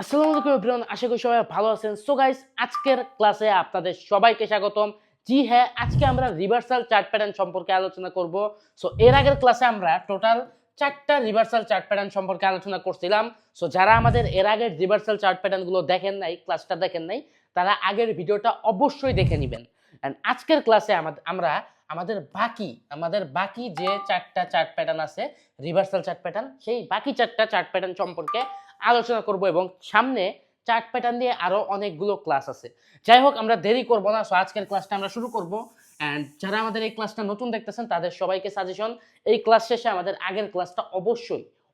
আসসালামু আলাইকুম এভরিওয়ান, আশা করি সবাই ভালো আছেন। সো গাইস, আজকের ক্লাসে আপনাদের সবাইকে স্বাগতম। জি হ্যাঁ, আজকে আমরা রিভার্সাল চার্ট প্যাটার্ন সম্পর্কে আলোচনা করব। সো এর আগের ক্লাসে আমরা টোটাল 4টা রিভার্সাল চার্ট প্যাটার্ন সম্পর্কে আলোচনা করছিলাম। সো যারা আমাদের এর আগের রিভার্সাল চার্ট প্যাটার্ন গুলো দেখেন নাই, ক্লাসটা দেখেন নাই, তারা আগের ভিডিওটা অবশ্যই দেখে নেবেন। এন্ড আজকের ক্লাসে আমরা আমাদের বাকি যে 4টা চার্ট প্যাটার্ন আছে রিভার্সাল চার্ট প্যাটার্ন, সেই বাকি 4টা চার্ট প্যাটার্ন সম্পর্কে আলোচনা করব এবং সামনে চার্ট প্যাটার্ন দিয়ে আরো অনেকগুলো ক্লাস আছে। যাই হোক, আমরা দেরি করব না। সো আজকের ক্লাসটা আমরা শুরু করব। এন্ড যারা আমাদের এই ক্লাসটা নতুন দেখতেছেন তাদের সবাইকে সাজেশন, এই ক্লাস শেষে আমাদের আগের ক্লাসটা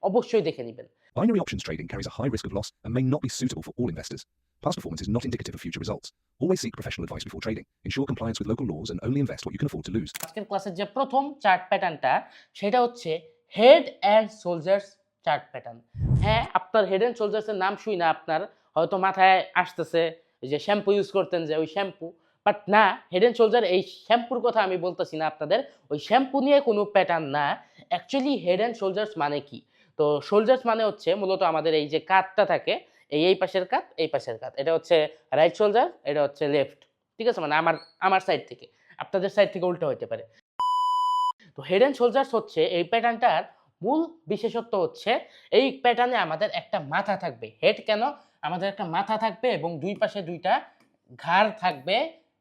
অবশ্যই দেখে নেবেন। Binary options trading carries a high risk of loss and may not be suitable for all investors. Past performance is not indicative of future results. Always seek professional advice before trading. Ensure compliance with local laws and only invest what you can afford to lose. আজকের ক্লাসের যে প্রথম chart প্যাটার্নটা, সেটা হচ্ছে head and shoulders chart pattern. হ্যাঁ, আপনার head and shoulders এর নাম শুই না আপনার হয়তো মাথায় আসতেছে যে শ্যাম্পু ইউজ করতেন, যে ওই শ্যাম্পু। বাট না, হেড অ্যান্ড শোল্ডার এই শ্যাম্পুর কথা আমি বলতেছি না আপনাদের। ওই শ্যাম্পু নিয়ে কোনো প্যাটার্ন না। অ্যাকচুয়ালি হেড অ্যান্ড শোল্ডার্স মানে কি? তো শোল্ডার্স মানে হচ্ছে মূলত আমাদের এই যে কাঁধটা থাকে, এই পাশের কাঁধ, এই পাশের কাঁধ, এটা হচ্ছে রাইট শোল্ডার, এটা হচ্ছে লেফট। ঠিক আছে, মানে আমার সাইড থেকে, আপনাদের সাইড থেকে উল্টো হতে পারে। তো হেড অ্যান্ড শোল্ডার্স হচ্ছে এই প্যাটার্নটার মূল বিশেষত্ব হচ্ছে এই প্যাটার্নে আমাদের একটা মাথা থাকবে। হেড কেন, আমাদের একটা মাথা থাকবে এবং দুই পাশে দুইটা ঘাড় থাকবে।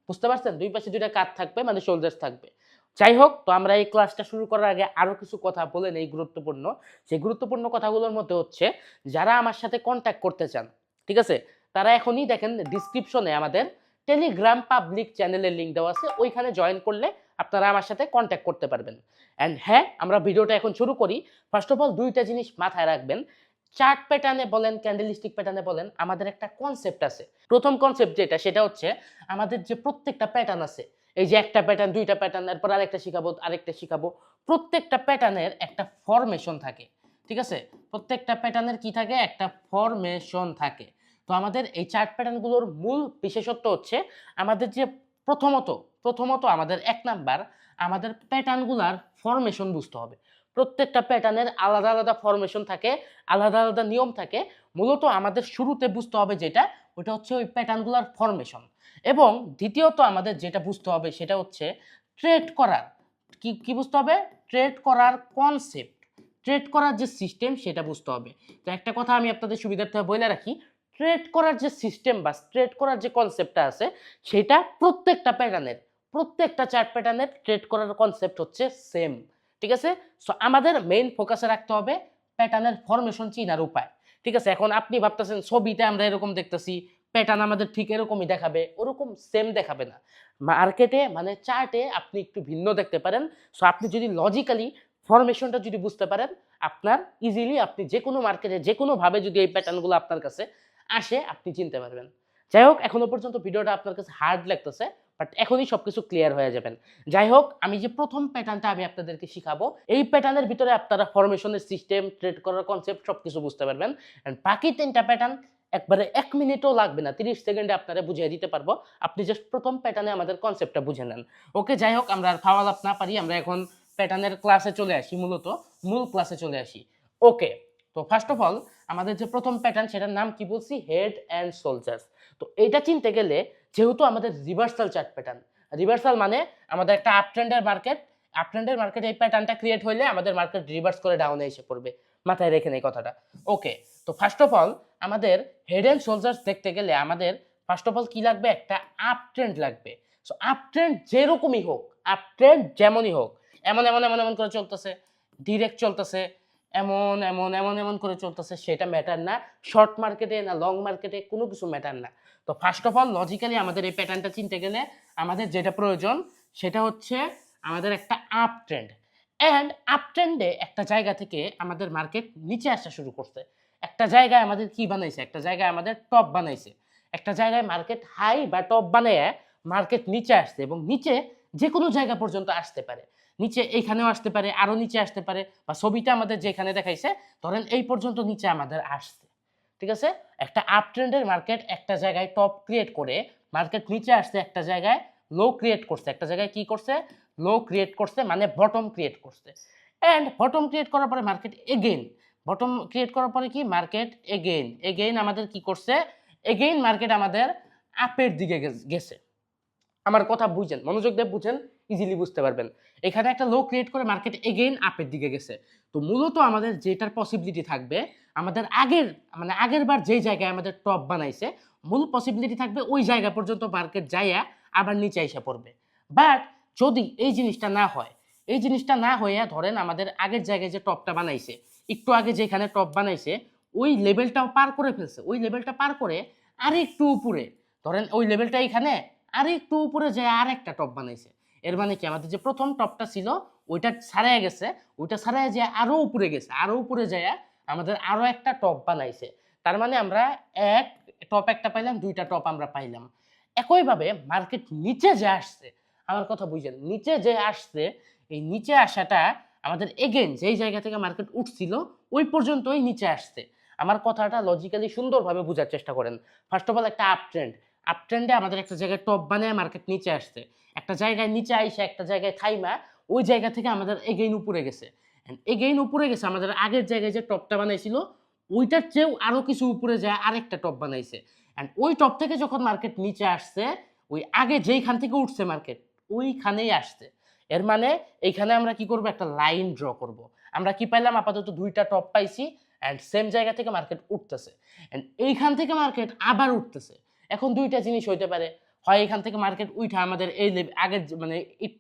বুঝতে পারছেন? দুই পাশে দুইটা কাঁধ থাকবে, মানে শোল্ডার্স থাকবে। যাই হোক, তো আমরা এই ক্লাসটা শুরু করার আগে আরো কিছু কথা বলে নেই গুরুত্বপূর্ণ। সেই গুরুত্বপূর্ণ কথাগুলোর মধ্যে হচ্ছে, যারা আমার সাথে কন্ট্যাক্ট করতে চান, ঠিক আছে, তারা এখনই দেখেন ডিসক্রিপশনে আমাদের টেলিগ্রাম পাবলিক চ্যানেলের লিঙ্ক দেওয়া আছে, ওইখানে জয়েন করলে আপনারা আমার সাথে কন্ট্যাক্ট করতে পারবেন। অ্যান্ড হ্যাঁ, আমরা ভিডিওটা এখন শুরু করি। ফার্স্ট অফ অল দুইটা জিনিস মাথায় রাখবেন। চার্ট প্যাটার্নে বলেন, ক্যান্ডেলস্টিক প্যাটার্নে বলেন, আমাদের একটা কনসেপ্ট আছে। প্রথম কনসেপ্ট যেটা, সেটা হচ্ছে আমাদের যে প্রত্যেকটা প্যাটার্ন আছে, এই যে একটা প্যাটার্ন, দুইটা প্যাটার্ন, এরপর আরেকটা শিখাবো, প্রত্যেকটা প্যাটার্নের একটা ফরমেশন থাকে। ঠিক আছে, প্রত্যেকটা প্যাটার্নের কি থাকে? একটা ফরমেশন থাকে। তো আমাদের এই চার্ট প্যাটার্নগুলোর মূল বিশেষত্ব হচ্ছে আমাদের যে প্রথমত আমাদের 1 নাম্বার, আমাদের প্যাটার্নগুলার ফরমেশন বুঝতে হবে। প্রত্যেকটা প্যাটার্নের আলাদা আলাদা ফরমেশন থাকে, আলাদা আলাদা নিয়ম থাকে। মূলত আমাদের শুরুতে বুঝতে হবে যেটা, ওটা হচ্ছে ওই প্যাটার্নগুলার ফরমেশন। এবং দ্বিতীয়ত আমাদের যেটা বুঝতে হবে সেটা হচ্ছে ট্রেড করার কি বুঝতে হবে? ট্রেড করার কনসেপ্ট, ট্রেড করার যে সিস্টেম, সেটা বুঝতে হবে। তো একটা কথা আমি আপনাদের সুবিধার্থে বলে রাখি, ট্রেড করার যে সিস্টেম বা ট্রেড করার যে কনসেপ্টটা আছে, সেটা প্রত্যেকটা চার্ট প্যাটার্নের ট্রেড করার কনসেপ্ট হচ্ছে সেম। ঠিক আছে? সো আমাদের মেইন ফোকাসে রাখতে হবে প্যাটার্নের ফরমেশন চিনার উপায়। ঠিক আছে, এখন আপনি ভাবতেছেন ছবিতে আমরা এরকম দেখতেছি, প্যাটার্ন আমাদের ঠিক এরকমই দেখাবে, ওরকম সেম দেখাবে না। মার্কেটে মানে চার্টে আপনি একটু ভিন্ন দেখতে পারেন। সো আপনি যদি লজিক্যালি ফরমেশনটা যদি বুঝতে পারেন, আপনার ইজিলি আপনি যে কোনো মার্কেটে যে কোনোভাবে যদি এই প্যাটার্নগুলো আপনার কাছে আসে, আপনি চিনতে পারবেন। যাই হোক, এখনো পর্যন্ত ভিডিওটা আপনার কাছে হার্ড লাগতেছে, বাট এখনই সবকিছু ক্লিয়ার হয়ে যাবেন। যাই হোক, আমি যে প্রথম প্যাটার্নটা আমি আপনাদেরকে শিখাবো, এই প্যাটার্নের ভিতরে আপনারা ফরমেশনের সিস্টেম, ট্রেড করার কনসেপ্ট সবকিছু বুঝতে পারবেন। এন্ড বাকি 3টা প্যাটার্ন একবারে 1 মিনিটও লাগবে না, 30 সেকেন্ডে আপনারা বুঝিয়ে দিতে পারবো। আপনি জাস্ট প্রথম প্যাটার্নে আমাদের কনসেপ্টটা বুঝে নেন। ওকে, যাই হোক, আমরা আর ফাওয়াল আপ না পারি, আমরা এখন প্যাটার্নের ক্লাসে চলে আসি, মূল ক্লাসে চলে আসি। ওকে, তো ফার্স্ট অফ অল আমাদের যে প্রথম প্যাটার্ন, সেটার নাম কি বলছি? Head and shoulders. তো এটা চিনতে গেলে, যেহেতু আমাদের রিভার্সাল চার্ট প্যাটার্ন, রিভার্সাল মানে আমাদের একটা আপ ট্রেন্ডের মার্কেট এই প্যাটার্নটা ক্রিয়েট হইলে আমাদের মার্কেট রিভার্স করে ডাউনে এসে পড়বে। মাথায় রেখে নেই কথাটা। ওকে, তো ফার্স্ট অফ অল আমাদের হেড অ্যান্ড শোল্ডার্স দেখতে গেলে আমাদের ফার্স্ট অফ অল কি লাগবে? একটা আপ ট্রেন্ড লাগবে। সো আপ ট্রেন্ড যেরকমই হোক, আপ ট্রেন্ড যেমনই হোক, এমন এমন এমন এমন করে চলতেছে, ডিরেক্ট চলতেছে, এমন এমন এমন এমন করে চলতেছে, সেটা ম্যাটার না। শর্ট মার্কেটে না লং মার্কেটে কোনো কিছু ম্যাটার না। তো ফার্স্ট অফ অল লজিক্যালি আমাদের এই প্যাটার্নটা চিনতে গেলে আমাদের যেটা প্রয়োজন, সেটা হচ্ছে আমাদের একটা আপ ট্রেন্ড। অ্যান্ড আপ ট্রেন্ডে একটা জায়গা থেকে আমাদের মার্কেট নিচে আসা শুরু করছে। একটা জায়গায় আমাদের কি বানাইছে? একটা জায়গায় আমাদের টপ বানাইছে। একটা জায়গায় মার্কেট হাই বা টপ বানায় মার্কেট নিচে আসছে, এবং নিচে যে কোনো জায়গা পর্যন্ত আসতে পারে। নিচে এইখানেও আসতে পারে, আরো নিচে আসতে পারে, বা ছবিটা আমাদের যেখানে দেখাইছে, ধরেন এই পর্যন্ত নিচে আমাদের আসছে। ঠিক আছে, একটা আপ ট্রেন্ডের মার্কেট একটা জায়গায় টপ ক্রিয়েট করে মার্কেট নিচে আসছে, একটা জায়গায় লো ক্রিয়েট করছে, একটা জায়গায় কি করছে? লো ক্রিয়েট করছে, মানে বটম ক্রিয়েট করছে। অ্যান্ড বটম ক্রিয়েট করার পরে মার্কেট এগেইন বটম ক্রিয়েট করার পরে কি মার্কেট এগেইন আমাদের কি করছে, এগেইন মার্কেট আমাদের আপের দিকে গেছে। আমার কথা বুঝেন, মনোযোগ দিয়ে বুঝেন, ইজিলি বুঝতে পারবেন। এখানে একটা লো ক্রিয়েট করে মার্কেট এগেইন আপের দিকে গেছে। তো মূলত আমাদের যেটার পসিবিলিটি থাকবে, আমাদের আগের বার যেই জায়গায় আমাদের টপ বানাইছে, মূল পসিবিলিটি থাকবে ওই জায়গা পর্যন্ত মার্কেট যাইয়া আবার নিচে এসে পড়বে। বাট যদি এই জিনিসটা না হয়, এই জিনিসটা না হয়ে ধরেন আমাদের আগের জায়গায় যে টপটা বানাইছে, একটু আগে যেখানে টপ বানাইছে ওই লেভেলটাও পার করে ফেলছে, ওই লেভেলটা পার করে আর একটু উপরে, ধরেন ওই লেভেলটা এখানে আর একটু উপরে যায় আর একটা টপ বানাইছে। এর মানে কি আমাদের যে প্রথম টপটা ছিল ওইটা ছাড়াই গেছে, ওইটা ছাড়াই যায় আরো উপরে গেছে, আরো উপরে যায় আমাদের আরো একটা টপ বানাইছে। তার মানে আমরা এক টপ একটা পাইলাম, দুইটা টপ আমরা পাইলাম। একইভাবে মার্কেট নিচে যে আসছে, আমার কথা বুঝেন, নিচে যে আসছে, এই নিচে আসাটা আমাদের এগেন যেই জায়গা থেকে মার্কেট উঠছিল ওই পর্যন্তই নিচে আসছে। আমার কথাটা লজিক্যালি সুন্দরভাবে বোঝার চেষ্টা করেন। ফার্স্ট অফ অল একটা আপ ট্রেন্ডে আমাদের একটা জায়গায় টপ বানিয়ে মার্কেট নিচে আসছে, একটা জায়গায় নিচে আইসা একটা জায়গায় থাইমা ওই জায়গা থেকে আমাদের এগেইন উপরে গেছে। এগেইন উপরে গেছে, আমাদের আগের জায়গায় যে টপটা বানাইছিল ওইটার চেয়েও আরো কিছু উপরে যায় আরেকটা টপ বানাইছে। অ্যান্ড ওই টপ থেকে যখন মার্কেট নিচে আসছে, ওই আগে যেইখান থেকে উঠছে মার্কেট ওইখানেই আসছে। এর মানে এইখানে আমরা কি করব, একটা লাইন ড্র করব। আমরা কি পাইলাম, আপাতত দুইটা টপ পাইছি অ্যান্ড সেম জায়গা থেকে মার্কেট উঠতেছে, অ্যান্ড এইখান থেকে মার্কেট আবার উঠতেছে। এখন দুইটা জিনিস হইতে পারে, হয় এখান থেকে মার্কেট উঠা আমাদের এই আগের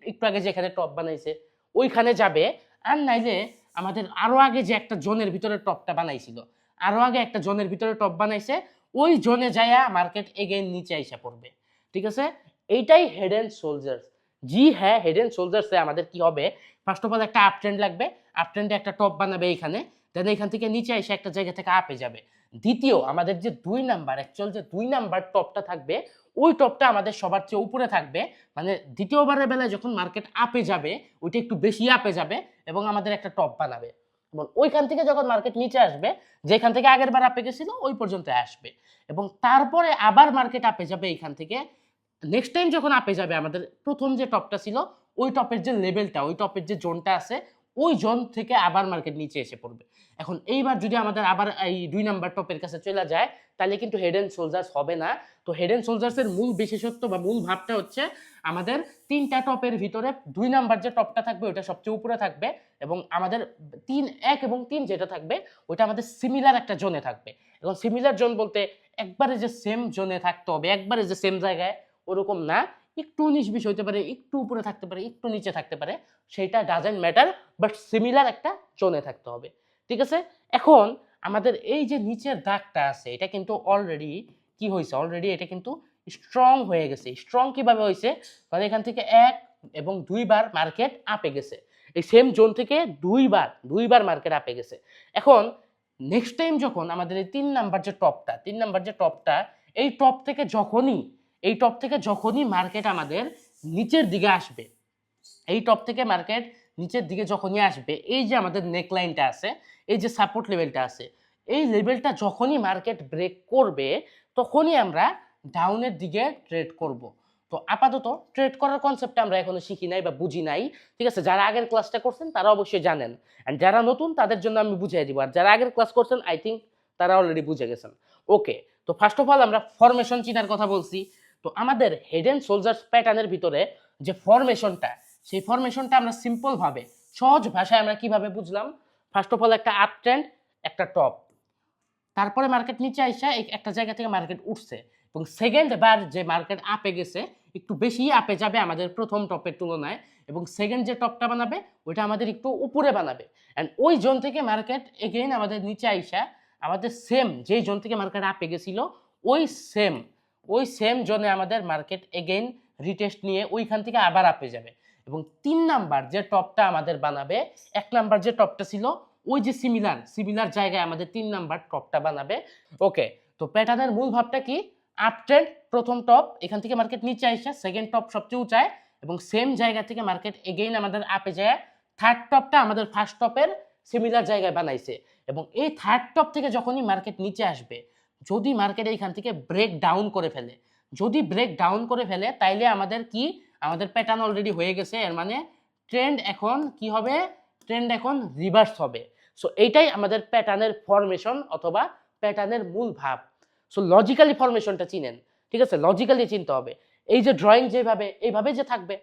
একটু আগে যেখানে টপ বানাইছে ওইখানে যাবে, আর নাইলে আমাদের আরো আগে যে একটা জোনের ভিতরে টপটা বানাইছিল, আরো আগে একটা জোনের ভিতরে টপ বানাইছে, ওই জোনে যায়া মার্কেট এগেইন নিচে আইসা পড়বে। ঠিক আছে, এইটাই হেড এন্ড শোল্ডার্স। জি হ্যাঁ, হেড এন্ড শোল্ডার্সে আমাদের কি হবে, ফার্স্ট অফ অল একটা আপ ট্রেন্ড লাগবে, আপ ট্রেন্ডে একটা টপ বানাবে এইখানে, দেন এইখান থেকে নিচে এসে একটা জায়গা থেকে আপে যাবে। দ্বিতীয় আমাদের যে 2 নাম্বার, অ্যাকচুয়াল যে 2 নাম্বার টপটা থাকবে ওই টপটা আমাদের সবার চেয়ে উপরে থাকবে, মানে দ্বিতীয়বারের বেলায় যখন মার্কেট আপে যাবে ওইটা একটু বেশি আপে যাবে এবং আমাদের একটা টপ বানাবে, এবং ওইখান থেকে যখন মার্কেট নিচে আসবে যেখান থেকে আগের বার আপে গেছিল ওই পর্যন্ত আসবে, এবং তারপরে আবার মার্কেট আপে যাবে এইখান থেকে। নেক্সট টাইম যখন আপে যাবে আমাদের প্রথম যে টপটা ছিল ওই টপের যে লেভেলটা, ওই টপের যে জোনটা আছে ওই জোন থেকে আবার মার্কেট নিচে এসে পড়বে। এখন এইবার যদি আমাদের আবার এই 2 নাম্বার টপের কাছে চলে যায় তাহলে কিন্তু হেড এন্ড শোল্ডার্স হবে না। তো হেড এন্ড শোল্ডার্সের মূল বিশেষত্ব বা মূল ভাবটা হচ্ছে আমাদের 3টা টপের ভিতরে 2 নাম্বার যে টপটা থাকবে ওটা সবচেয়ে উপরে থাকবে, এবং আমাদের 1 এবং 3 যেটা থাকবে ওটা আমাদের সিমিলার একটা জোনে থাকবে। এবং সিমিলার জোন বলতে একবারে যে সেম জোনে থাকতে হবে, একবারে যে সেম জায়গায় ওরকম না, একটু 19-20 হইতে পারে, একটু উপরে থাকতে পারে, একটু নিচে থাকতে পারে, সেটা ডাজেন্ট ম্যাটার, বাট সিমিলার একটা জোনে থাকতে হবে। ঠিক আছে, এখন আমাদের এই যে নিচের দাগটা আছে এটা কিন্তু অলরেডি কি হয়েছে, অলরেডি এটা কিন্তু স্ট্রং হয়ে গেছে। স্ট্রং কিভাবে হয়েছে, কারণ এখান থেকে 1 এবং 2 বার মার্কেট আপে গেছে, এই সেম জোন থেকে দুইবার মার্কেট আপে গেছে। এখন নেক্সট টাইম যখন আমাদের এই 3 নাম্বার যে টপটা এই টপ থেকে যখনই মার্কেট আমাদের নিচের দিকে আসবে, এই টপ থেকে মার্কেট নিচের দিকে যখনই আসবে, এই যে আমাদের নেকলাইনটা আছে, এই যে সাপোর্ট লেভেলটা আছে, এই লেভেলটা যখনই মার্কেট ব্রেক করবে তখনই আমরা ডাউনের দিকে ট্রেড করব। তো আপাতত ট্রেড করার কনসেপ্টটা আমরা এখনো শিখি নাই বা বুঝি নাই। ঠিক আছে, যারা আগের ক্লাসটা করছেন তারা অবশ্যই জানেন, এন্ড যারা নতুন তাদের জন্য আমি বুঝিয়ে দিব, আর যারা আগের ক্লাস করছেন আই থিঙ্ক তারা অলরেডি বুঝে গেছেন। ওকে, তো ফার্স্ট অফ অল আমরা ফরমেশন চিনার কথা বলছি। তো আমাদের হেড এন্ড শোল্ডার্স প্যাটার্নের ভিতরে যে ফরমেশনটা, সেই ফরমেশনটা আমরা সিম্পল ভাবে সহজ ভাষায় আমরা কিভাবে বুঝলাম, ফার্স্ট অফ অল একটা আপ ট্রেন্ড, একটা টপ, তারপরে মার্কেট নিচে আইসা একটা জায়গা থেকে মার্কেট উঠছে, এবং সেকেন্ড বার যে মার্কেট আপে গেছে একটু বেশি আপে যাবে আমাদের প্রথম টপের তুলনায়, এবং সেকেন্ড যে টপটা বানাবে ওইটা আমাদের একটু উপরে বানাবে, অ্যান্ড ওই জোন থেকে মার্কেট এগেইন আমাদের নিচে আইসা আমাদের সেম যেই জোন থেকে মার্কেট আপে গেছিল ওই সেম জোনে আমাদের মার্কেট এগেইন রিটেস্ট নিয়ে ওইখান থেকে আবার আপে যাবে, এবং 3 নাম্বার যে টপটা আমাদের বানাবে, 1 নাম্বার যে টপটা ছিল ওই যে সিমিলার জায়গায় আমাদের 3 নাম্বার টপটা বানাবে। ওকে, তো প্যাটার্নের মূল ভাবটা কি, আপ ট্রেন্ড, প্রথম টপ, এখান থেকে মার্কেট নিচে আইসা সেকেন্ড টপ সবচেয়ে উঁচায়, এবং সেম জায়গা থেকে মার্কেট এগেইন আমাদের আপে যায়, থার্ড টপটা আমাদের ফার্স্ট টপের সিমিলার জায়গায় বানাইছে, এবং এই থার্ড টপ থেকে যখনই মার্কেট নিচে আসবে, যদি মার্কেট এইখান থেকে ব্রেক ডাউন করে ফেলে তাইলে আমাদের প্যাটার্ন অলরেডি হয়ে গেছে, এর মানে ট্রেন্ড এখন কি হবে, ট্রেন্ড এখন রিভার্স হবে। সো এইটাই আমাদের প্যাটার্নের ফরমেশন অথবা প্যাটার্নের মূল ভাব। সো লজিক্যালি ফরমেশনটা চিনেন, ঠিক আছে, লজিক্যালি চিনতে হবে। এই যে ড্রয়িং যেভাবে এইভাবে যে থাকবে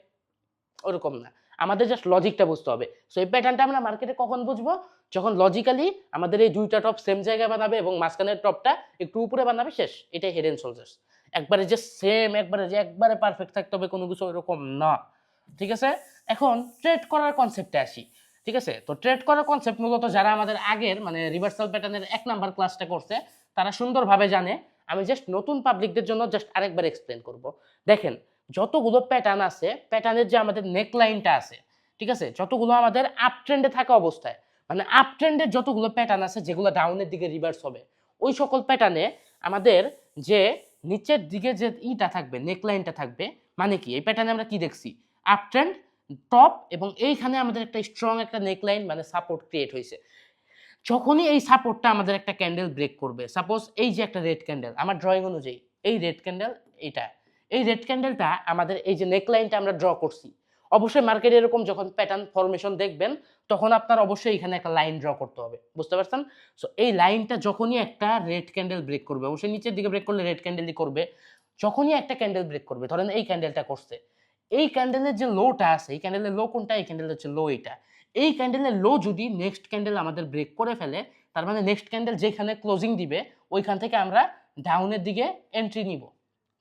ওরকম না, আমাদের জাস্ট লজিকটা বুঝতে হবে। সো এই প্যাটার্নটা আমরা মার্কেটে কখন বুঝবো, যখন লজিক্যালি আমাদের এই দুইটা টপ সেম জায়গায় বানাবে এবং মাঝখানের টপটা একটু উপরে বানাবে, শেষ। এটাই হেড এন্ড শোল্ডার্স। একবারে যে সেম একবারে পারফেক্ট থাকতে হবে কোনো কিছু এরকম না, ঠিক আছে। এখন ট্রেড করার কনসেপ্টে আসি, ঠিক আছে। তো ট্রেড করার কনসেপ্ট মূলত যারা আমাদের আগের মানে রিভার্সাল প্যাটার্নের 1 নাম্বার ক্লাসটা করছে তারা সুন্দরভাবে জানে। আমি জাস্ট নতুন পাবলিকদের জন্য জাস্ট আরেকবার এক্সপ্লেন করব। দেখেন, যতগুলো প্যাটার্ন আছে, প্যাটার্নের যে আমাদের নেকলাইনটা আছে, ঠিক আছে, যতগুলো আমাদের আপ ট্রেন্ডে থাকা অবস্থায়, মানে আপ ট্রেন্ডের যতগুলো প্যাটার্ন আছে যেগুলো ডাউনের দিকে রিভার্স হবে, ওই সকল প্যাটার্নে আমাদের যে নিচের দিকে যে ইটা থাকবে, নেকলাইনটা থাকবে, মানে কি এই প্যাটার্নে আমরা কি দেখছি, আপ ট্রেন্ড, টপ, এবং এইখানে আমাদের একটা স্ট্রং একটা নেকলাইন মানে সাপোর্ট ক্রিয়েট হয়েছে। যখনই এই সাপোর্টটা আমাদের একটা ক্যান্ডেল ব্রেক করবে, সাপোজ এই যে একটা রেড ক্যান্ডেল, আমার ড্রয়িং অনুযায়ী এই রেড ক্যান্ডেল, এটা এই রেড ক্যান্ডেলটা আমাদের এই যে নেকলাইনটা আমরা ড্র করছি, অবশ্যই মার্কেটে এরকম যখন প্যাটার্ন ফরমেশন দেখবেন তখন আপনার অবশ্যই এখানে একটা লাইন ড্র করতে হবে, বুঝতে পারছেন। সো এই লাইনটা যখনই একটা রেড ক্যান্ডেল ব্রেক করবে, অবশ্যই নিচের দিকে ব্রেক করলে রেড ক্যান্ডেলই করবে, যখনই একটা ক্যান্ডেল ব্রেক করবে, ধরেন এই ক্যান্ডেলটা করছে, এই ক্যান্ডেলের যে লোটা আছে, এই ক্যান্ডেলের লো কোনটা, এই ক্যান্ডেল হচ্ছে লো এটা, এই ক্যান্ডেলের লো যদি নেক্সট ক্যান্ডেল আমাদের ব্রেক করে ফেলে, তার মানে নেক্সট ক্যান্ডেল যেখানে ক্লোজিং দিবে ওইখান থেকে আমরা ডাউনের দিকে এন্ট্রি নিব,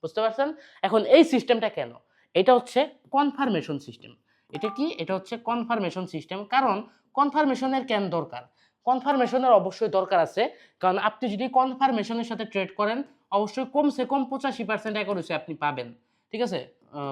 বুঝতে পারছেন। এখন এই সিস্টেমটা কেন, এটা হচ্ছে কনফার্মেশন সিস্টেম। এটা কি, এটা হচ্ছে কনফার্মেশন সিস্টেম। কারণ কনফার্মেশনের কেন দরকার, কনফার্মেশনের অবশ্যই দরকার আছে, কারণ আপনি যদি কনফার্মেশনের সাথে ট্রেড করেন অবশ্যই কমসে কম 85% অ্যাকুরেসি আপনি পাবেন, ঠিক আছে।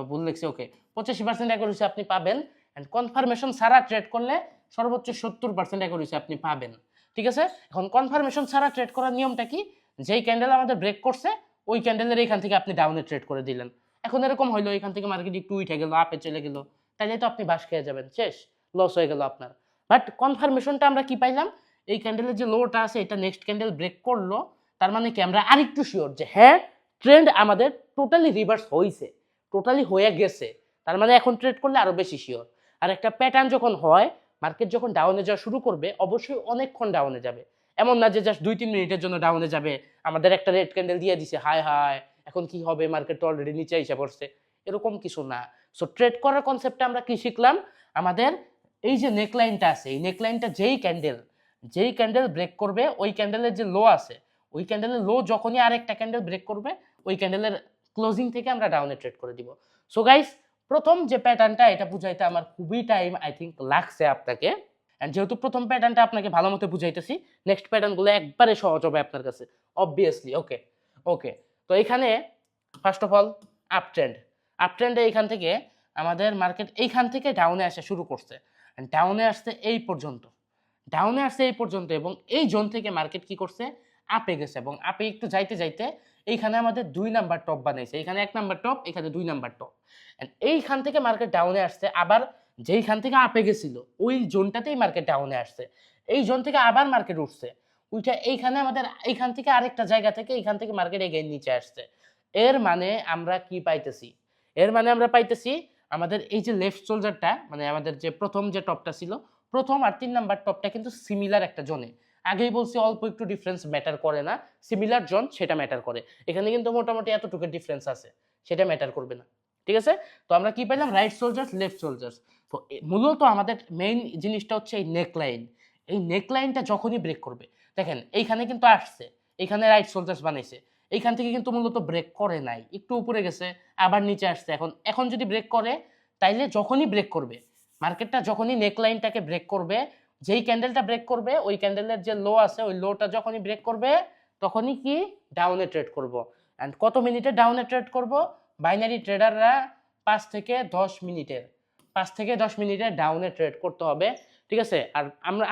ভুল লিখছি, ওকে, 85% অ্যাকুরেসি আপনি পাবেন। এন্ড কনফার্মেশন ছাড়া ট্রেড করলে সর্বোচ্চ 70% অ্যাকুরেসি আপনি পাবেন, ঠিক আছে। এখন কনফার্মেশন ছাড়া ট্রেড করার নিয়মটা কি, যেই ক্যান্ডেল আমাদের ব্রেক করছে ওই ক্যান্ডেলের এখান থেকে আপনি ডাউনে ট্রেড করে দিলেন। এখন এরকম হইলো এখান থেকে মার্কেট একটু উঠে গেল, আপে চলে গেল, তাইলে তো আপনি বাস খেয়ে যাবেন, শেষ, লস হয়ে গেল আপনার। বাট কনফার্মেশনটা আমরা কি পাইলাম, এই ক্যান্ডেলের যে লোটা আছে এটা নেক্সট ক্যান্ডেল ব্রেক করলো, তার মানে কি আমরা আরেকটু শিওর যে হ্যাঁ ট্রেন্ড আমাদের টোটালি রিভার্স হয়েছে, টোটালি হয়ে গেছে, তার মানে এখন ট্রেড করলে আরো বেশি শিওর। আর একটা প্যাটার্ন যখন হয়, মার্কেট যখন ডাউনে যাওয়া শুরু করবে অবশ্যই অনেকক্ষণ ডাউনে যাবে, এমন না যে জাস্ট 2-3 মিনিটের জন্য ডাউনে যাবে, আমাদের একটা রেড ক্যান্ডেল দিয়ে দিছে, হায় হায় এখন কি হবে, মার্কেট তো অলরেডি নিচে এসে পড়ছে, এরকম কিছু না। সো ট্রেড করার কনসেপ্টে আমরা কি শিখলাম, আমাদের এই যে নেকলাইনটা আছে, এই নেকলাইনটা যেই ক্যান্ডেল ব্রেক করবে, ওই ক্যান্ডেলের যে লো আছে, ওই ক্যান্ডেলের লো যখনই আরেকটা ক্যান্ডেল ব্রেক করবে ওই ক্যান্ডেলের ক্লোজিং থেকে আমরা ডাউনে ট্রেড করে দিব। সো গাইস, প্রথম যে প্যাটার্নটা এটা বুঝাইতে আমার খুবই টাইম আই থিঙ্ক লাগছে আপনাকে, এন্ড যেহেতু প্রথম প্যাটার্নটা আপনাকে ভালো মতো বুঝাইতেছি, নেক্সট প্যাটার্নগুলো একবারে সহজ হবে আপনার কাছে অবভিয়াসলি। ওকে ওকে, তো এখানে ফার্স্ট অফ অল আপ ট্রেন্ডে এইখান থেকে আমাদের মার্কেট এইখান থেকে ডাউনে আসা শুরু করছে, ডাউনে আসছে এই পর্যন্ত, এবং এই জোন থেকে মার্কেট কি করছে, আপে গেছে, এবং আপে একটু যাইতে যাইতে এইখানে আমাদের 2 নাম্বার টপ বানাইছে, এখানে 1 নাম্বার টপ, এখানে 2 নাম্বার টপ, এইখান থেকে মার্কেট ডাউনে আসছে, আবার যেইখান থেকে আপে গেছিল ওই জোনটাতেই মার্কেট ডাউনে আসছে, এই জোন থেকে আবার মার্কেট উঠছে, ওইটা এইখানে আমাদের এইখান থেকে আরেকটা জায়গা থেকে এইখান থেকে মার্কেট এগেইন নিচে আসছে। এর মানে আমরা কি পাইতেছি, আমরা পাইতেছি আমাদের এই যে লেফট শোল্ডারটা, মানে আমাদের যে প্রথম যে টপটা ছিল, প্রথম আর 3 নাম্বার টপটা কিন্তু সিমিলার একটা জোনে, আগেই বলছি অল্প একটু ডিফারেন্স ম্যাটার করে না, সিমিলার জোন সেটা ম্যাটার করে, এখানে কিন্তু মোটামুটি এতটুকু ডিফারেন্স আছে, সেটা ম্যাটার করবে না, ঠিক আছে। তো আমরা কি পাইলাম, রাইট শোল্ডার্স, লেফট শোল্ডার্স। তো মূলত আমাদের মেইন জিনিসটা হচ্ছে এই নেকলাইন, এই নেকলাইনটা যখনই ব্রেক করবে, দেখেন এইখানে কিন্তু আসছে, এইখানে রাইট শোল্ডার্স বানাইছে, এইখান থেকে কিন্তু মূলত ব্রেক করে নাই, একটু উপরে গেছে আবার নিচে আসছে, এখন যদি ব্রেক করে, তাইলে যখনই ব্রেক করবে মার্কেটটা, যখনই নেকলাইনটাকে ব্রেক করবে, যেই ক্যান্ডেলটা ব্রেক করবে ওই ক্যান্ডেলের যে লো আছে ওই লোটা যখনই ব্রেক করবে তখনই কি ডাউনে ট্রেড করব। এন্ড কত মিনিটে ডাউনে ট্রেড করব, বাইনারি ট্রেডাররা 5 থেকে 10 মিনিটের ডাউনে ট্রেড করতে হবে, ঠিক আছে। আর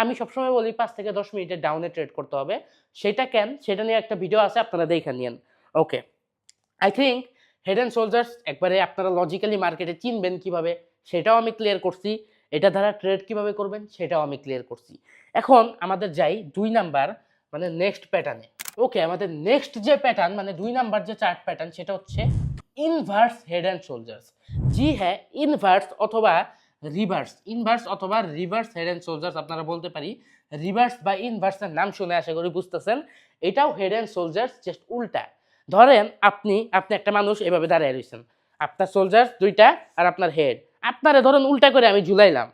আমি সবসময় বলি 5 থেকে 10 মিনিটের ডাউনে ট্রেড করতে হবে, সেটা কেন, সেটা নিয়ে একটা ভিডিও আছে, আপনারা দেখে নিন। Okay, I think head and shoulders একবারে আপনারা লজিক্যালি মার্কেটে চিনবেন কিভাবে সেটাও আমি ক্লিয়ার করছি, এটা দ্বারা ট্রেড কিভাবে করবেন সেটাও আমি ক্লিয়ার করছি। এখন আমাদের যাই 2 নাম্বার মানে নেক্সট প্যাটার্নে। ওকে, আমাদের নেক্সট যে প্যাটার্ন মানে 2 নাম্বার যে চার্ট প্যাটার্ন সেটা হচ্ছে ইনভার্স হেড অ্যান্ড শোল্ডার্স। জি হ্যাঁ, ইনভার্স অথবা রিভার্স হেড অ্যান্ড শোল্ডার্স আপনারা বলতে পারি, রিভার্স বা ইনভার্সের নাম শুনে আশা করি বুঝতেছেন। এটাও হেড অ্যান্ড শোল্ডার্স জাস্ট উল্টা। ধরেন আপনি একটা মানুষ এভাবে দাঁড়িয়ে রয়েছেন, আপনার শোল্ডার্স দুইটা আর আপনার হেড, আপনারে ধরেন উল্টা করে আমি ঝুলাইলাম,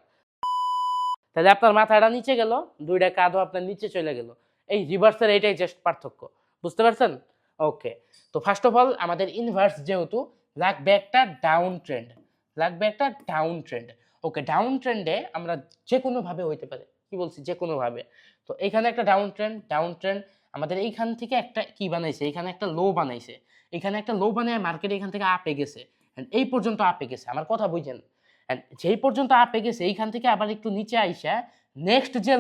তাহলে আপনার মাথাটা নিচে গেল, দুইটা কাঁধও আপনার নিচে চলে গেল। এই রিভার্সের এইটাই জাস্ট পার্থক্য, বুঝতে পারছেন? ওকে, তো ফার্স্ট অফ অল আমাদের ইনভার্স যেহেতু লাগবে একটা ডাউন ট্রেন্ড, লাগবে একটা ডাউন ট্রেন্ড। ওকে, ডাউন ট্রেন্ডে আমরা যে কোনোভাবে হইতে পারে, কি বলছি, যে কোনোভাবে। তো এখানে একটা ডাউন ট্রেন্ড আমাদের এইখান থেকে একটা কি বানাইছে, এখানে একটা লো বানাইছে, এখানে একটা লো বানিয়ে মার্কেট এখান থেকে আপে গেছে, এই পর্যন্ত আপে গেছে, আমার কথা বুঝেন। যেই পর্যন্ত আপে গেছে এইখান থেকে আবার একটু নিচে আইসা নেক্সট যে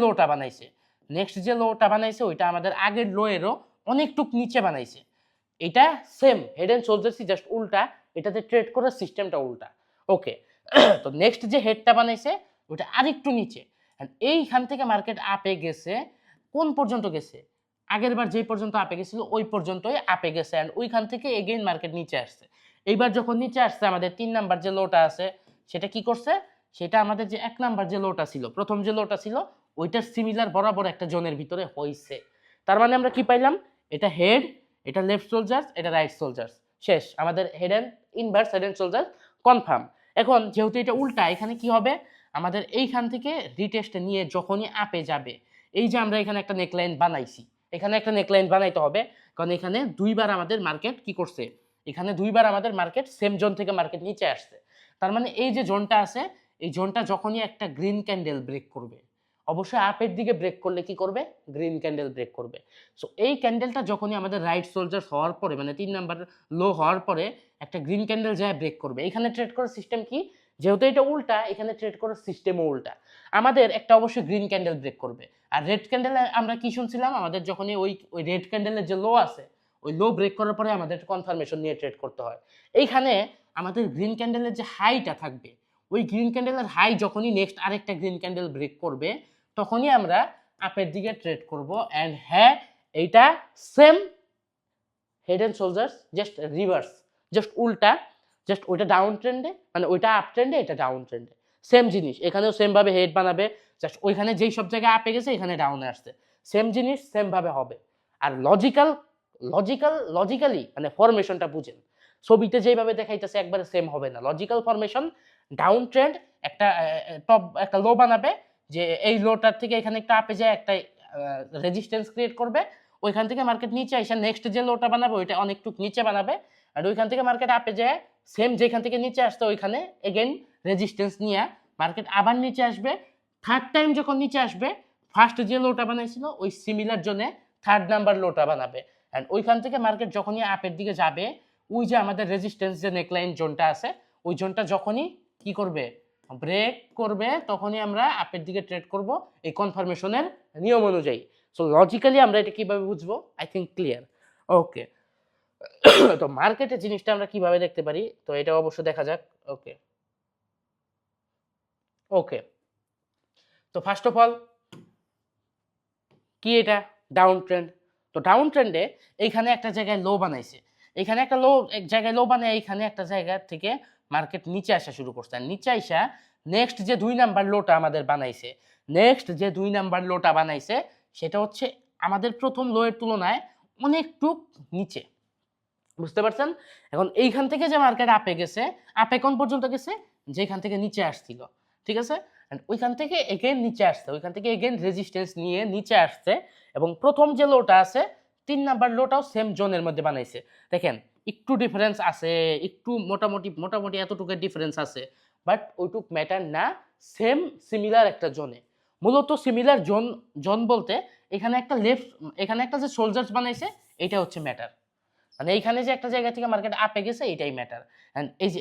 লোটা বানাইছে ওইটা আমাদের আগের লো এরও অনেকটুক নিচে বানাইছে। এটা সেম হেড অ্যান্ড শোল্ডার্সই জাস্ট উল্টা, এটাতে ট্রেড করার সিস্টেমটা উল্টা। ওকে, তো নেক্সট যে হেডটা বানাইছে ওটা আরেকটু নিচে, এইখান থেকে মার্কেট আপে গেছে, কোন পর্যন্ত গেছে, আগের বার যেই পর্যন্ত আপে গেছিল ওই পর্যন্তই আপে গেছে, অ্যান্ড ওইখান থেকে এগেইন মার্কেট নিচে আসছে। এইবার যখন নিচে আসছে আমাদের 3 নাম্বার যে লোটা আছে সেটা কি করছে, সেটা আমাদের যে 1 নাম্বার যে লোটা ছিল, প্রথম যে লোটা ছিল ওইটার সিমিলার বরাবর একটা জোনের ভিতরে হইছে। তার মানে আমরা কি পাইলাম, এটা হেড, এটা লেফট শোল্ডার্স, এটা রাইট শোল্ডার্স, শেষ, আমাদের head and inverse head and shoulder confirm. এখন যেহেতু এটা উল্টা, এখানে কি হবে, আমাদের এইখান থেকে রিটেস্ট নিয়ে যখনই আপে যাবে, এই যে আমরা এখানে একটা নেকলাইন বানাইছি, এখানে একটা নেকলাইন বানাইতে হবে, কারণ এখানে দুইবার আমাদের মার্কেট কি করছে, এখানে দুইবার আমাদের মার্কেট সেম জোন থেকে মার্কেট নিচে আসছে। তার মানে এই যে জোনটা আছে, এই জোনটা যখনই একটা গ্রিন ক্যান্ডেল ব্রেক করবে, অবশ্যই আপের দিকে ব্রেক করলে কি করবে, গ্রিন ক্যান্ডেল ব্রেক করবে। সো এই ক্যান্ডেলটা যখনই আমাদের রাইট সোলজার হওয়ার পরে, মানে 3 নাম্বার লো হওয়ার পরে একটা গ্রিন ক্যান্ডেল যায় ব্রেক করবে, এখানে ট্রেড করার সিস্টেম কি, যেহেতু এটা উল্টা এখানে ট্রেড করার সিস্টেমও উল্টা, আমাদের একটা অবশ্যই গ্রিন ক্যান্ডেল ব্রেক করবে। আর রেড ক্যান্ডেলে আমরা কি শুনছিলাম, আমাদের যখনই ওই রেড ক্যান্ডেলের যে লো আছে ওই লো ব্রেক করার পরে আমাদের কনফার্মেশন নিয়ে ট্রেড করতে হয়। এইখানে আমাদের গ্রিন ক্যান্ডেলের যে হাইটা থাকবে, ওই গ্রিন ক্যান্ডেলের হাই যখনই নেক্সট আরেকটা গ্রিন ক্যান্ডেল ব্রেক করবে তখনই আমরা আপের দিকে ট্রেড করব। অ্যান্ড হ্যাঁ, এইটা same head and shoulders just reverse, just উল্টা, জাস্ট ওইটা ডাউন ট্রেন্ডে, মানে ওইটা আপ ট্রেন্ডে, এটা ডাউন ট্রেন্ডে, সেম জিনিস, এখানেও সেম ভাবে হেড বানাবে, জাস্ট ওইখানে যেই সব জায়গায় আপে গেছে এখানে ডাউনে আসছে, সেম জিনিস সেম ভাবে হবে। আর লজিক্যালি মানে ফরমেশনটা বুঝেন, ছবিতে যেভাবে দেখাইতেছে একবারে সেম হবে না, লজিক্যাল ফরমেশন, ডাউন ট্রেন্ড একটা টপ একটা লো বানাবে, যে এই লোটার থেকে এখানে একটা আপে যায় একটা রেজিস্ট্যান্স ক্রিয়েট করবে, ওইখান থেকে মার্কেট নিচে আসে নেক্সট যে লোটা বানাবে ওইটা অনেকটুকু নিচে বানাবে, আর ওইখান থেকে মার্কেট আপে যায় সেম যেখান থেকে নিচে আসতো ওইখানে এগেইন রেজিস্ট্যান্স নিয়ে মার্কেট আবার নিচে আসবে। থার্ড টাইম যখন নিচে আসবে ফার্স্ট যে লোটা বানাইছিল ওই সিমিলার জোনে থার্ড নাম্বার লোটা বানাবে, অ্যান্ড ওইখান থেকে মার্কেট যখনই আপের দিকে যাবে ওই যে আমাদের রেজিস্ট্যান্স যে নেকলাইন জোনটা আছে ওই জোনটা যখনই কি করবে, ব্রেক করবে, তখনই আমরা আপের দিকে ট্রেড করব এই কনফার্মেশনের নিয়ম অনুযায়ী। সো লজিক্যালি আমরা এটা কিভাবে বুঝবো, আই থিঙ্ক ক্লিয়ার। ওকে, তো মার্কেটে জিনিসটা আমরা কিভাবে দেখতে পারি, তো এটা অবশ্য দেখা যাক। ওকে ওকে, তো ফার্স্ট অফ অল কি, এটা ডাউন ট্রেন্ড। তো ডাউন ট্রেন্ডে এইখানে একটা জায়গায় লো বানাইছে, এখানে একটা লো এক জায়গায় লো বানায় এইখানে একটা জায়গা থেকে মার্কেট নিচে আসা শুরু করছে, আর নিচে আসা নেক্সট যে 2 নাম্বার লোটা আমাদের বানাইছে, সেটা হচ্ছে আমাদের প্রথম লো এর তুলনায় অনেকটুক নিচে, বুঝতে পারছেন? এখন এইখান থেকে যে মার্কেট আপে গেছে, আপে কোন পর্যন্ত গেছে, যেখান থেকে নিচে আসছিল, ঠিক আছে, ওইখান থেকে এগেইন নিচে আসছে, ওইখান থেকে এগেইন রেজিস্ট্যান্স নিয়ে নিচে আসছে, এবং প্রথম যে লোটা আছে 3 নাম্বার লোটাও সেম জোনের মধ্যে বানাইছে। দেখেন একটু ডিফারেন্স আছে, একটু মোটামুটি এতটুকু ডিফারেন্স আছে, বাট ওইটুক ম্যাটার না, সেম সিমিলার একটা জোনে। মূলত সিমিলার জোন বলতে এখানে একটা যে সোলজার্স বানাইছে এটা হচ্ছে ম্যাটার, মানে এইখানে যে একটা জায়গা থেকে মার্কেট আপে গেছে এটাই ম্যাটার, এন্ড এই যে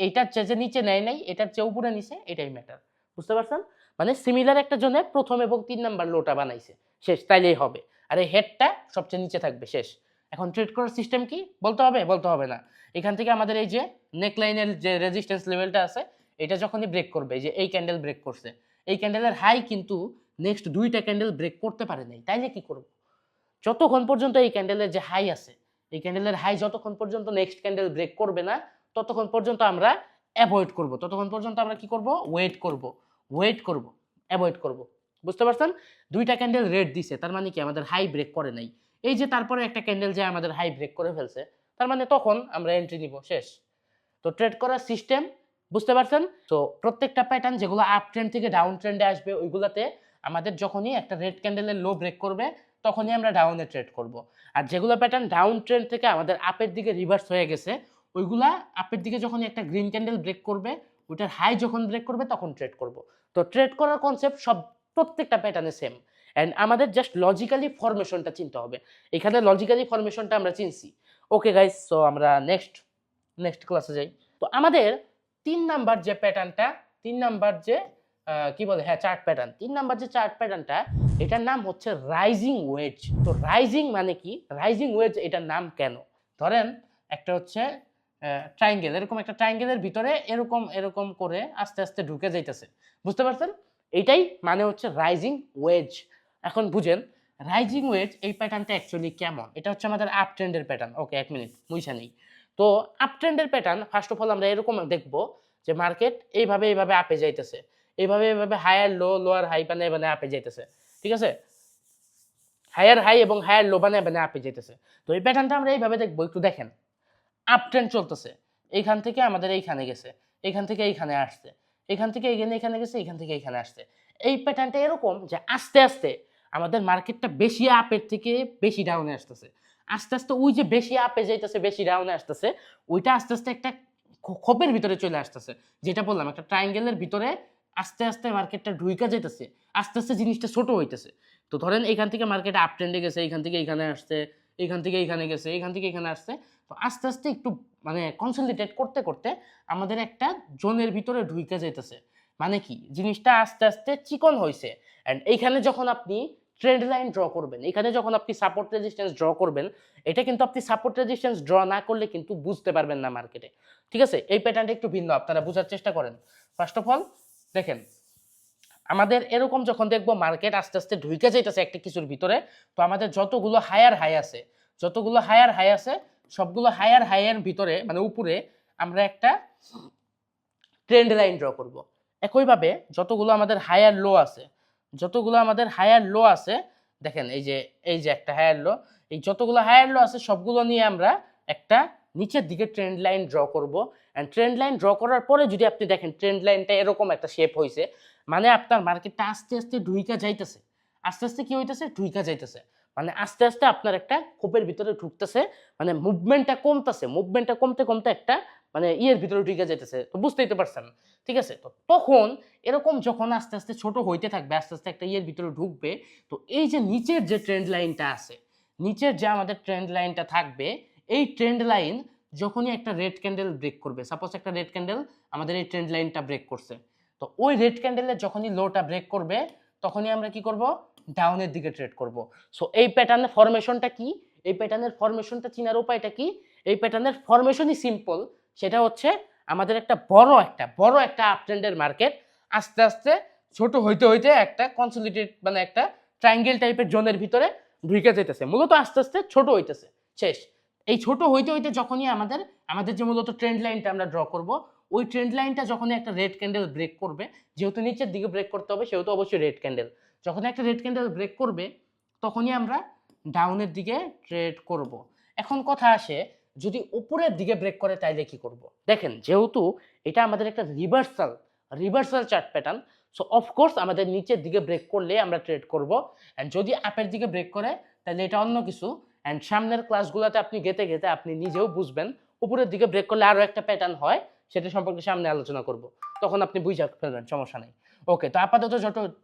এইটার যে নিচে নেয় নাই, এটার চেয়ে উপরে নিছে, এটাই ম্যাটার, বুঝতে পারছেন? মানে সিমিলার একটা জোনে প্রথম এবং 3 নাম্বার লোটা বানাইছে, শেষ, তাইলেই হবে। আর এই হেডটা সবচেয়ে নিচে থাকবে, শেষ। এখন ট্রেড করার সিস্টেম কি বলতে হবে না, এখান থেকে আমাদের এই যে নেকলাইনের যে রেজিস্ট্যান্স লেভেলটা আছে এটা যখনই ব্রেক করবে, যে এই ক্যান্ডেল ব্রেক করছে, এই ক্যান্ডেলের হাই কিন্তু নেক্সট 2টা ক্যান্ডেল ব্রেক করতে পারে নাই, তাইলে কি করব, যতক্ষণ পর্যন্ত এই ক্যান্ডেলের যে হাই আছে, এই ক্যান্ডেলের হাই যতক্ষণ পর্যন্ত নেক্সট ক্যান্ডেল ব্রেক করবে না ততক্ষণ পর্যন্ত আমরা অ্যাভয়েড করব, ততক্ষণ পর্যন্ত আমরা কি করব, ওয়েট করব, অ্যাভয়েড করব। বুঝতে পারছেন? দুইটা ক্যান্ডেল রেড দিছে, তার মানে কি আমাদের হাই ব্রেক করে নাই। এই যে তারপরে একটা ক্যান্ডেল যে আমাদের হাই ব্রেক করে ফেলছে, তার মানে তখন আমরা এন্ট্রি নিব, শেষ। তো ট্রেড করার সিস্টেম বুঝতে পারছেন? তো প্রত্যেকটা প্যাটার্ন যেগুলো আপ ট্রেন্ড থেকে ডাউন ট্রেন্ডে আসবে, ওইগুলাতে আমাদের যখনই একটা রেড ক্যান্ডেলের লো ব্রেক করবে তখনই আমরা ডাউনে ট্রেড করব। আর যেগুলো প্যাটার্ন ডাউন ট্রেন্ড থেকে আমাদের আপের দিকে রিভার্স হয়ে গেছে, ওইগুলা আপের দিকে যখনই একটা গ্রিন ক্যান্ডেল ব্রেক করবে, ওইটার হাই যখন ব্রেক করবে তখন ট্রেড করব। তো ট্রেড করার কনসেপ্ট সব প্রত্যেকটা প্যাটার্নে সেম। অ্যান্ড আমাদের জাস্ট লজিক্যালি ফরমেশনটা চিনতে হবে। এখানে লজিক্যালি ফরমেশনটা আমরা চিনছি। ওকে গাইস, সো আমরা নেক্সট ক্লাসে যাই। তো আমাদের 3 নাম্বার যে প্যাটার্নটা, 3 নাম্বার যে কি বলে, হ্যাঁ চার্ট প্যাটার্ন, 3 নাম্বার যে চার্ট প্যাটার্নটা, এটার নাম হচ্ছে রাইজিং ওয়েজ। তো রাইজিং মানে কি, রাইজিং ওয়েজ এটার নাম কেন? ধরেন একটা হচ্ছে ট্রায়াঙ্গেল, এরকম একটা ট্রায়াঙ্গেলের ভিতরে এরকম এরকম করে আস্তে আস্তে ঢুকে যাইতেছে, বুঝতে পারছেন? এইটাই মানে হচ্ছে রাইজিং ওয়েজ। এখন বুঝেন রাইজিং ওয়েজ এই প্যাটার্নটা অ্যাকচুয়ালি কেমন। এটা হচ্ছে আমাদের আপ ট্রেন্ডের প্যাটার্ন। ওকে, 1 মিনিট মুইসা নেই। তো আপ ট্রেন্ডের প্যাটার্ন ফার্স্ট অফ অল আমরা এরকম দেখব যে মার্কেট এইভাবে এইভাবে আপে যাইতেছে, এইভাবে এইভাবে হায়ার লো, লোয়ার হাই বানায় বানায় আপে যাইতেছে, ঠিক আছে? হায়ার হাই এবং হায়ার লো বানায় বানায় আপে যাইতেছে। তো এই প্যাটার্নটা আমরা এইভাবে দেখবো, একটু দেখেন। আপ ট্রেন্ড চলতেছে, এইখান থেকে আমাদের এইখানে গেছে, এইখান থেকে এইখানে আসছে, এইখান থেকে এইখানে গেছে, এইখান থেকে এইখানে আসছে। এই প্যাটার্নটা এরকম যে আস্তে আস্তে আমাদের মার্কেটটা বেশি আপের থেকে বেশি ডাউনে আসতেছে, আস্তে আস্তে ওই যে বেশি আপে যাইতেছে বেশি ডাউনে আসতেছে, ওইটা আস্তে আস্তে একটা খোপের ভিতরে চলে আসতেছে। যেটা বললাম, একটা ট্রায়াঙ্গেলের ভিতরে আস্তে আস্তে মার্কেটটা ঢুইকা যাইতেছে, আস্তে আস্তে জিনিসটা ছোট হইতেছে। তো ধরেন এখান থেকে মার্কেট আপ ট্রেন্ডে গেছে, এইখান থেকে এইখানে আসছে, এইখান থেকে এইখানে গেছে, এইখান থেকে এখানে আসছে। তো আস্তে আস্তে একটু মানে কনসলিডেট করতে করতে আমাদের একটা জোনের ভিতরে ঢুইকা যাইতেছে। মানে কি, জিনিসটা আস্তে আস্তে চিকন হইছে। অ্যান্ড এইখানে যখন আপনি ট্রেন্ড লাইন ড্র করবেন, এখানে যখন আপনি সাপোর্ট রেজিস্ট্যান্স ড্র করবেন, এটা কিন্তু আপনি সাপোর্ট রেজিস্ট্যান্স ড্র না করলে কিন্তু বুঝতে পারবেন না মার্কেটে, ঠিক আছে? এই প্যাটার্নটা একটু ভিন্ন, আপনারা বোঝার চেষ্টা করেন। ফার্স্ট অফ অল দেখেন, আমাদের এরকম যখন দেখবো মার্কেট আস্তে আস্তে ঢুইকে যাইতেছে একটা কিছুর ভিতরে, তো আমাদের যতগুলো হায়ার হাই আছে, সবগুলো হায়ার হাইয়ের ভিতরে মানে উপরে আমরা একটা ট্রেন্ড লাইন ড্র করব। একইভাবে যতগুলো আমাদের হায়ার লো আছে, দেখেন এই যে একটা হায়ার লো, এই যতগুলো হায়ার লো আছে সবগুলো নিয়ে আমরা একটা নিচের দিকে ট্রেন্ড লাইন ড্র করব। এন্ড ট্রেন্ড লাইন ড্র করার পরে যদি আপনি দেখেন ট্রেন্ড লাইনটা এরকম একটা শেপ হয়েছে, মানে আপনার মার্কেটটা আস্তে আস্তে ঢুইকা যাইতেছে, আস্তে আস্তে কি হইতেছে, ঢুইকা যাইতেছে, মানে আস্তে আস্তে আপনার একটা কোপের ভিতরে ঢুকতেছে, মানে মুভমেন্টটা কমতে কমতে একটা মানে ইয়ের ভিতরে ঢুকে যাইতেছে। তো বুঝতেই তো পারছেন, ঠিক আছে? তো তখন এরকম যখন আস্তে আস্তে ছোট হইতে থাকবে, আস্তে আস্তে একটা ইয়ের ভিতরে ঢুকবে, তো এই যে নিচের যে ট্রেন্ড লাইনটা আছে, নিচের যে আমাদের ট্রেন্ড লাইনটা থাকবে, এই ট্রেন্ড লাইন যখনই একটা রেড ক্যান্ডেল ব্রেক করবে, সাপোজ একটা রেড ক্যান্ডেল আমাদের এই ট্রেন্ড লাইনটা ব্রেক করছে, তো ওই রেড ক্যান্ডেলের যখনই লোটা ব্রেক করবে তখনই আমরা কি করব, ডাউনের দিকে ট্রেড করব। সো এই প্যাটার্নের ফরমেশনটা কি, এই প্যাটার্নের ফরমেশনটা চিনার উপায়টা কি? এই প্যাটার্নের ফরমেশনই সিম্পল, সেটা হচ্ছে আমাদের একটা বড় একটা আপ ট্রেন্ডের মার্কেট আস্তে আস্তে ছোট হইতে হইতে একটা কনসলিডেট মানে একটা ট্রায়াঙ্গেল টাইপের জোনের ভিতরে ঢুকে যেতেছে, মূলত আস্তে আস্তে ছোট হইতেছে, শেষ। এই ছোট হইতে হইতে যখনই আমাদের যে মূলত ট্রেন্ড লাইনটা আমরা ড্র করব, ওই ট্রেন্ড লাইনটা যখনই একটা রেড ক্যান্ডেল ব্রেক করবে, যেহেতু নিচের দিকে ব্রেক করতে হবে সেহেতু অবশ্যই রেড ক্যান্ডেল, যখন একটা রেড ক্যান্ডেল ব্রেক করবে তখনই আমরা ডাউনের দিকে ট্রেড করব। এখন কথা আসে, যদি উপরের দিকে ব্রেক করে তাইলে কি করব? দেখেন, যেহেতু এটা আমাদের একটা reversal chart pattern, so of course আমাদের নিচের দিকে ব্রেক করলে আমরা ট্রেড করব। অ্যান্ড যদি আপের দিকে ব্রেক করে তাহলে এটা অন্য কিছু। অ্যান্ড সামনের ক্লাসগুলোতে আপনি গেতে গেতে আপনি নিজেও বুঝবেন উপরের দিকে ব্রেক করলে আরও একটা প্যাটার্ন হয়, সেটা সম্পর্কে সামনে আলোচনা করব, তখন আপনি বুঝে ফেলবেন, সমস্যা নেই। ওকে, তো আপাতত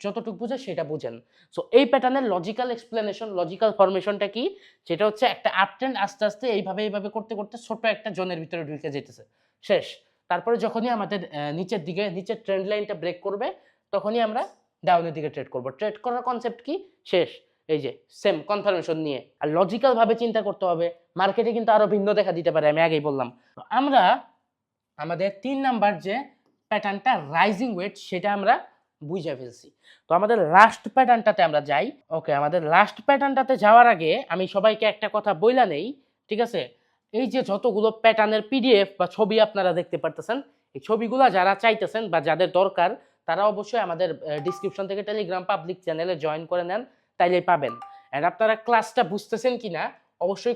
যতটুকু বুঝে সেটা বুঝেন। সো এই প্যাটার্নের লজিক্যাল এক্সপ্লেনেশন, লজিক্যাল ফরমেশনটা কি, সেটা হচ্ছে একটা আপ ট্রেন্ড আস্তে আস্তে এইভাবে করতে করতে ছোট একটা জোনের ভিতরে ঢুকে যেতেছে, শেষ। তারপরে যখনই আমাদের নিচের ট্রেন্ড লাইনটা ব্রেক করবে তখনই আমরা ডাউনের দিকে ট্রেড করব। ট্রেড করার কনসেপ্ট কি, শেষ। এই যে সেম কনফার্মেশন নিয়ে, আর লজিক্যাল ভাবে চিন্তা করতে হবে। মার্কেটে কিন্তু আরো ভিন্ন দেখা দিতে পারে, আমি আগেই বললাম। তো আমরা আমাদের 3 নাম্বার যে প্যাটার্নটা রাইজিং ওয়েট, সেটা আমরা বুঝে ফেলছি। তো আমাদের লাস্ট প্যাটার্নটাতে আমরা যাই। ওকে, আমাদের লাস্ট প্যাটার্নটাতে যাওয়ার আগে আমি সবাইকে একটা কথা বইলা নেই, ঠিক আছে? এই যে যতগুলো প্যাটার্নের পিডিএফ বা ছবি আপনারা দেখতে পারতেছেন, এই ছবিগুলো যারা চাইতেছেন বা যাদের দরকার তারা অবশ্যই আমাদের ডিসক্রিপশন থেকে টেলিগ্রাম পাবলিক চ্যানেলে জয়েন করে নেন, তাইলেই পাবেন। অ্যান্ড আপনারা ক্লাসটা বুঝতেছেন কিনা অবশ্যই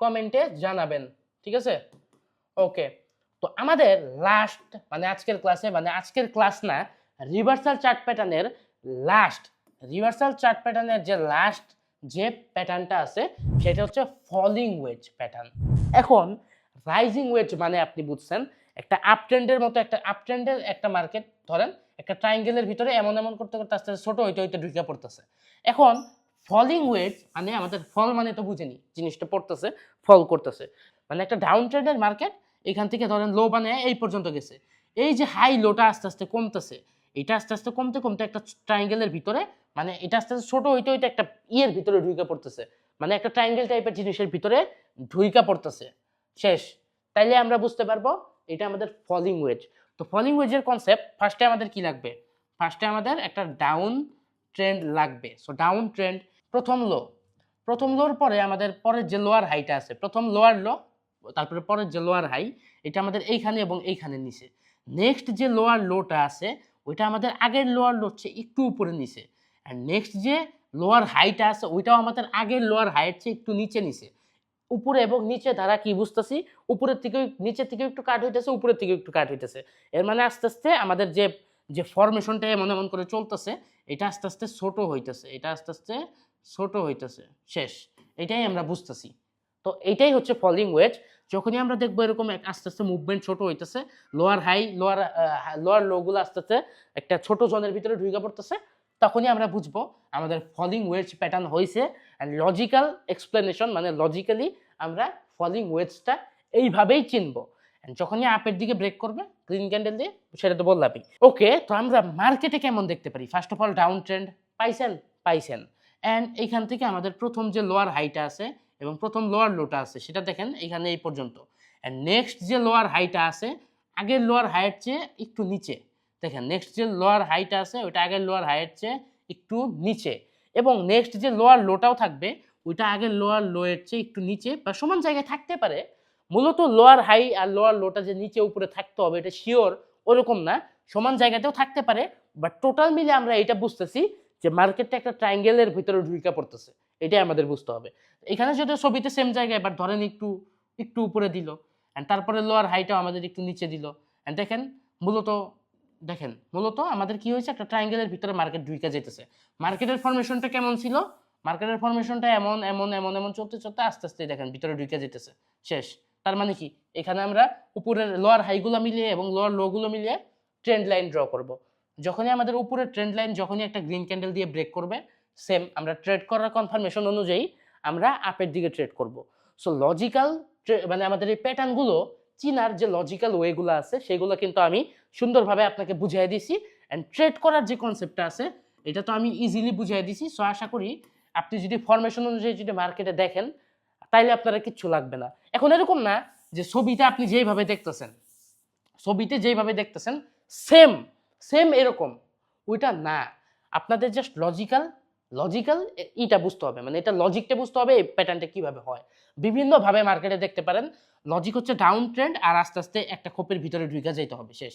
কমেন্টে জানাবেন, ঠিক আছে? ওকে, তো আমাদের লাস্ট মানে আজকের ক্লাস না, রিভার্সাল চার্ট প্যাটার্নের যে লাস্ট যে প্যাটার্নটা আছে সেটা হচ্ছে ফলিং ওয়েজ প্যাটার্ন। এখন রাইজিং ওয়েজ মানে আপনি বুঝছেন একটা আপট্রেন্ডের একটা মার্কেট ধরেন একটা ট্রায়াঙ্গেলের ভিতরে এমন করতে করতে আস্তে আস্তে ছোট হইতে ঢুকে পড়তেছে। এখন ফলিং ওয়েজ মানে আমাদের ফল মানে তো বুঝেনি জিনিসটা পড়তেছে, ফল করতেছে, মানে একটা ডাউন ট্রেন্ডের মার্কেট এখান থেকে ধরেন লো বানিয়ে এই পর্যন্ত গেছে, এই যে হাই লোটা আস্তে আস্তে কমতেছে, এটা আস্তে আস্তে কমতে একটা ট্রায়াঙ্গেলের ভিতরে, মানে এটা আস্তে আস্তে ছোট হইতে একটা ইয়ের ভিতরে ঢুকে পড়তেছে, মানে একটা ট্রায়াঙ্গেল টাইপের জিনিসের ভিতরে ঢুইকা পড়তেছে শেষ। তাইলে আমরা বুঝতে পারবো এটা আমাদের ফলিং ওয়েজ। তো ফলিং ওয়েজের কনসেপ্ট ফার্স্টে আমাদের কি লাগবে? ফার্স্টে আমাদের একটা ডাউন ট্রেন্ড লাগবে। সো ডাউন ট্রেন্ড, প্রথম লোর পরে আমাদের পরের যে লোয়ার হাইটা আছে, প্রথম লোয়ার লো, তারপরে পরের যে লোয়ার হাই, এটা আমাদের এইখানে এবং এইখানে নিচে। নেক্সট যে লোয়ার লোটা আছে ওইটা আমাদের আগের লোয়ার লো হচ্ছে একটু উপরে নিচে, আর নেক্সট যে লোয়ার হাইটা আছে ওইটাও আমাদের আগের লোয়ার হাইয়ের চেয়ে একটু নিচে। উপরে এবং নিচে ধারা কি বুঝতেছি, উপরের থেকে নিচের থেকে একটু কাট হইতেছে, উপরের থেকে একটু কাট হইতেছে। এর মানে আস্তে আস্তে আমাদের যে ফরমেশনটা এমন করে চলতেছে, এটা আস্তে আস্তে ছোট হইতেছে শেষ। এটাই আমরা বুঝতেছি। তো এটাই হচ্ছে ফলিং ওয়েজ। যখনই আমরা দেখবো এরকম আস্তে আস্তে মুভমেন্ট ছোট হইতেছে, লোয়ার লোগুলো আস্তে আস্তে একটা ছোট জোনের ভিতরে ঢুকে পড়তেছে, তখনই আমরা বুঝবো আমাদের ফলিং ওয়েজ প্যাটার্ন হয়েছে। অ্যান্ড লজিক্যাল এক্সপ্লেনেশন মানে লজিক্যালি আমরা ফলিং ওয়েজটা এইভাবেই চিনবো। যখনই আপের দিকে ব্রেক করবে গ্রিন ক্যান্ডেল দিয়ে, সেটা তো বললামই। ওকে, তো আমরা মার্কেটে কেমন দেখতে পারি? First of all down trend পাইছেন। অ্যান্ড এইখান থেকে আমাদের প্রথম যে লোয়ার হাইটা আছে এবং প্রথম লোয়ার লোটা আছে সেটা দেখেন এইখানে এই পর্যন্ত। অ্যান্ড নেক্সট যে লোয়ার হাইটা আছে আগের লোয়ার হাইয়ের চেয়ে একটু নিচে, দেখেন নেক্সট যে লোয়ার হাইটা আছে ওইটা আগের লোয়ার হাইয়ের চেয়ে একটু নিচে, এবং নেক্সট যে লোয়ার লোটাও থাকবে ওইটা আগের লোয়ার লোয়ের চেয়ে একটু নিচে বা সমান জায়গায় থাকতে পারে। মূলত লোয়ার হাই আর লোয়ার লোটা যে নিচে উপরে থাকতে হবে এটা শিওর ওরকম না, সমান জায়গাতেও থাকতে পারে। বাট টোটাল মিলে আমরা এটা বুঝতেছি যে মার্কেটটা একটা ট্রায়াঙ্গেলের ভিতরে ঢুকে পড়তেছে, এটাই আমাদের বুঝতে হবে। এখানে যদি ছবিতে সেম জায়গায় বাট ধরেন একটু উপরে দিল, অ্যান্ড তারপরে লোয়ার হাইটাও আমাদের একটু নিচে দিল, অ্যান্ড দেখেন মূলত আমাদের কি হয়েছে, একটা ট্রায়াঙ্গেলের ভিতরে মার্কেট ঢুকে যেতেছে। মার্কেটের ফরমেশনটা কেমন ছিল? মার্কেটের ফরমেশনটা এমন চলতে আস্তে আস্তে দেখেন ভিতরে ঢুকে যেতেছে শেষ। তার মানে কি, এখানে আমরা উপরের লোয়ার হাইগুলো মিলিয়ে এবং লোয়ার লোগুলো মিলিয়ে ট্রেন্ড লাইন ড্র করব। যখনই আমাদের উপরের ট্রেন্ড লাইন যখনই একটা গ্রিন ক্যান্ডেল দিয়ে ব্রেক করবে, সেম আমরা ট্রেড করার কনফার্মেশন অনুযায়ী আমরা আপের দিকে ট্রেড করব। সো লজিক্যাল মানে আমাদের এই প্যাটার্নগুলো চিনার যে লজিক্যাল ওয়েগুলো আছে সেগুলো কিন্তু আমি সুন্দরভাবে আপনাকে বুঝিয়ে দিছি। অ্যান্ড ট্রেড করার যে কনসেপ্টটা আছে এটা তো আমি ইজিলি বুঝিয়ে দিছি। সো আশা করি আপনি যদি ফরমেশন অনুযায়ী যদি মার্কেটে দেখেন তাইলে আপনারা কিচ্ছু লাগবে না। এখন এরকম না যে ছবিতে আপনি যেইভাবে দেখতেছেন সেম এরকম, ওইটা না। আপনাদের জাস্ট লজিক্যাল এটা বুঝতে হবে, মানে এটা লজিকটা বুঝতে হবে এই প্যাটার্নটা কিভাবে হয়। বিভিন্নভাবে মার্কেটে দেখতে পারেন। লজিক হচ্ছে ডাউন ট্রেন্ড আর আস্তে আস্তে একটা খোপের ভিতরে ঢুকে যেতে হবে শেষ।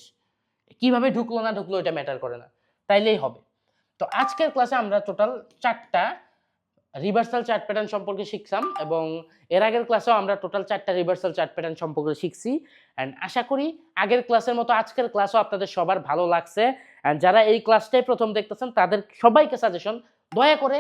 কিভাবে ঢুকলো না ঢুকলো এটা ম্যাটার করে না, তাইলেই হবে। তো আজকের ক্লাসে আমরা টোটাল 4টা রিভার্সাল চার্ট প্যাটার্ন সম্পর্কে শিখলাম, এবং এর আগের ক্লাসেও আমরা টোটাল 4টা রিভার্সাল চার্ট প্যাটার্ন সম্পর্কে শিখছি। অ্যান্ড আশা করি আগের ক্লাসের মতো আজকের ক্লাসও আপনাদের সবার ভালো লাগছে। অ্যান্ড যারা এই ক্লাসটাই প্রথম দেখতেছেন তাদের সবাইকে সাজেশন, দয়া করে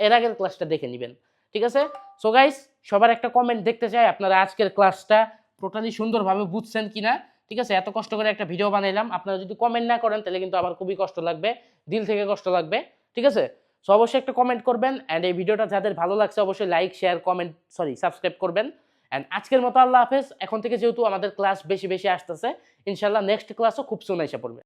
এর আগের ক্লাসটা দেখে নেবেন, ঠিক আছে? সো গাইস, সবার একটা কমেন্ট দেখতে চাই আপনারা আজকের ক্লাসটা টোটালি সুন্দরভাবে বুঝছেন কিনা, ঠিক আছে? এত কষ্ট করে একটা ভিডিও বানাইলাম, আপনারা যদি কমেন্ট না করেন তাহলে কিন্তু আমার খুবই কষ্ট লাগবে, দিল থেকে কষ্ট লাগবে, ঠিক আছে? সো অবশ্যই একটা কমেন্ট করবেন। অ্যান্ড এই ভিডিওটা যাদের ভালো লাগছে অবশ্যই লাইক শেয়ার সাবস্ক্রাইব করবেন। অ্যান্ড আজকের মতো আল্লাহ হাফেজ। এখন থেকে যেহেতু আমাদের ক্লাস বেশি আসতেছে, ইনশাল্লাহ নেক্সট ক্লাসও খুব সুন এসে পড়বে।